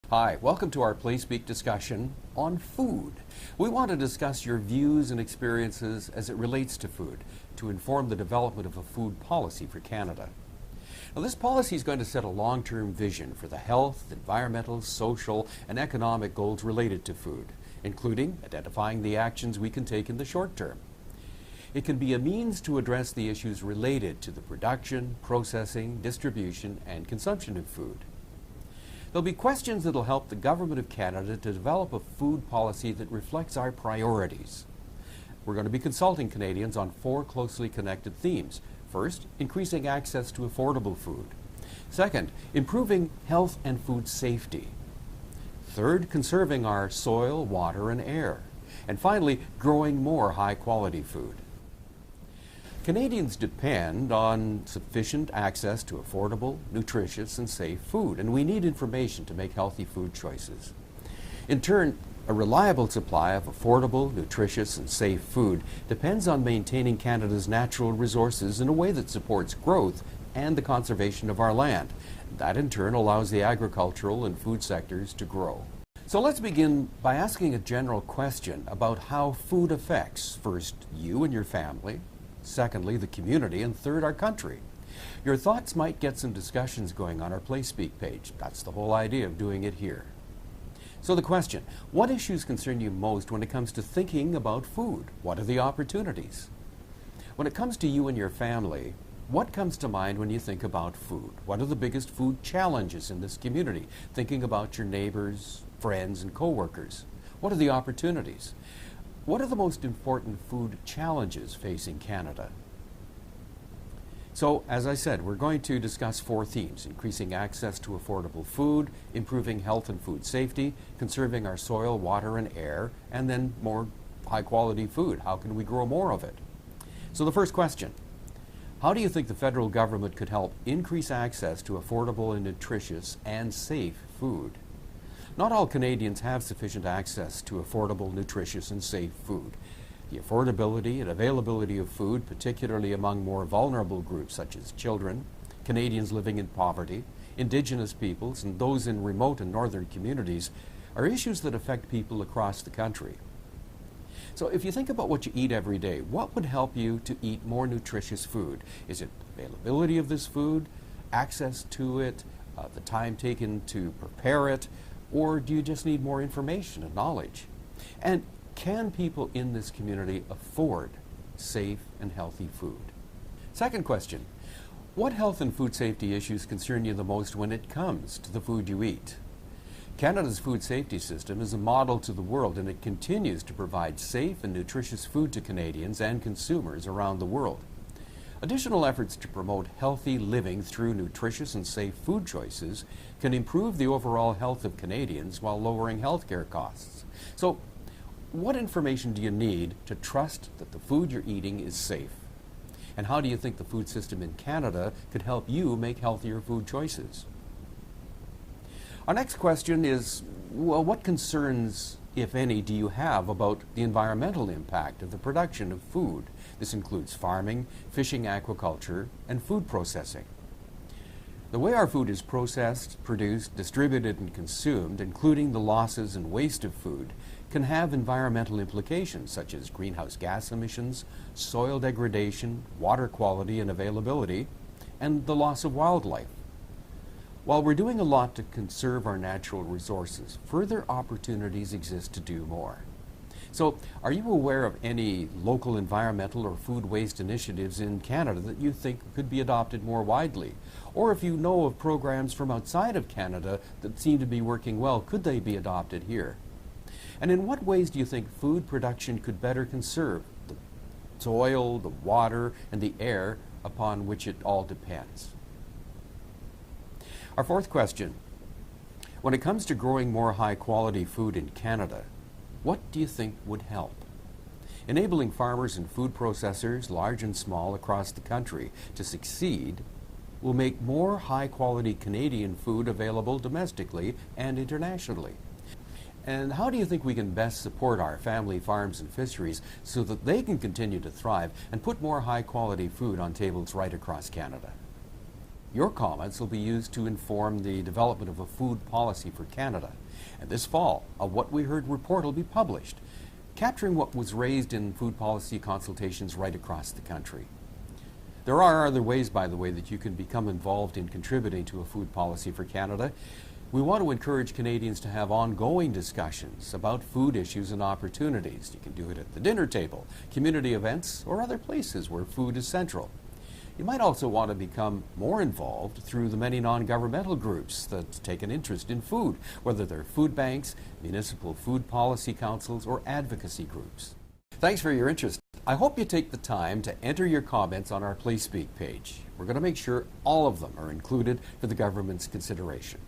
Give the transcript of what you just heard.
Hi, welcome to our Play Speak discussion on food. We want to discuss your views and experiences as it relates to food to inform the development of a food policy for Canada. Now, this policy is going to set a long-term vision for the health, environmental, social, and economic goals related to food, including identifying the actions we can take in the short term. It can be a means to address the issues related to the production, processing, distribution, and consumption of food. There'll be questions that will help the Government of Canada to develop a food policy that reflects our priorities. We're going to be consulting Canadians on 4 closely connected themes. First, increasing access to affordable food. Second, improving health and food safety. Third, conserving our soil, water, and air. And finally, growing more high-quality food. Canadians depend on sufficient access to affordable, nutritious, and safe food, and we need information to make healthy food choices. In turn, a reliable supply of affordable, nutritious, and safe food depends on maintaining Canada's natural resources in a way that supports growth and the conservation of our land. That in turn allows the agricultural and food sectors to grow. So let's begin by asking a general question about how food affects, first, you and your family, secondly, the community, and third, our country. Your thoughts might get some discussions going on our Play Speak page. That's the whole idea of doing it here. So the question, what issues concern you most when it comes to thinking about food? What are the opportunities? When it comes to you and your family, what comes to mind when you think about food? What are the biggest food challenges in this community? Thinking about your neighbors, friends, and co-workers. What are the opportunities? What are the most important food challenges facing Canada? So, as I said, we're going to discuss 4 themes: increasing access to affordable food, improving health and food safety, conserving our soil, water, and air, and then more high-quality food. How can we grow more of it? So the first question, how do you think the federal government could help increase access to affordable and nutritious and safe food? Not all Canadians have sufficient access to affordable, nutritious, and safe food. The affordability and availability of food, particularly among more vulnerable groups such as children, Canadians living in poverty, Indigenous peoples, and those in remote and northern communities, are issues that affect people across the country. So if you think about what you eat every day, what would help you to eat more nutritious food? Is it availability of this food, access to it, the time taken to prepare it, or do you just need more information and knowledge? And can people in this community afford safe and healthy food? Second question, what health and food safety issues concern you the most when it comes to the food you eat? Canada's food safety system is a model to the world, and it continues to provide safe and nutritious food to Canadians and consumers around the world. Additional efforts to promote healthy living through nutritious and safe food choices can improve the overall health of Canadians while lowering healthcare costs. So, what information do you need to trust that the food you're eating is safe? And how do you think the food system in Canada could help you make healthier food choices? Our next question is, well, what concerns, if any, do you have about the environmental impact of the production of food? This includes farming, fishing, aquaculture, and food processing. The way our food is processed, produced, distributed, and consumed, including the losses and waste of food, can have environmental implications such as greenhouse gas emissions, soil degradation, water quality and availability, and the loss of wildlife. While we're doing a lot to conserve our natural resources, further opportunities exist to do more. So, are you aware of any local environmental or food waste initiatives in Canada that you think could be adopted more widely? Or if you know of programs from outside of Canada that seem to be working well, could they be adopted here? And in what ways do you think food production could better conserve the soil, the water, and the air upon which it all depends? Our fourth question, when it comes to growing more high-quality food in Canada, what do you think would help? Enabling farmers and food processors, large and small, across the country to succeed will make more high-quality Canadian food available domestically and internationally. And how do you think we can best support our family farms and fisheries so that they can continue to thrive and put more high-quality food on tables right across Canada? Your comments will be used to inform the development of a food policy for Canada. And this fall, a What We Heard report will be published, capturing what was raised in food policy consultations right across the country. There are other ways, by the way, that you can become involved in contributing to a food policy for Canada. We want to encourage Canadians to have ongoing discussions about food issues and opportunities. You can do it at the dinner table, community events, or other places where food is central. You might also want to become more involved through the many non-governmental groups that take an interest in food, whether they're food banks, municipal food policy councils, or advocacy groups. Thanks for your interest. I hope you take the time to enter your comments on our Please Speak page. We're going to make sure all of them are included for the government's consideration.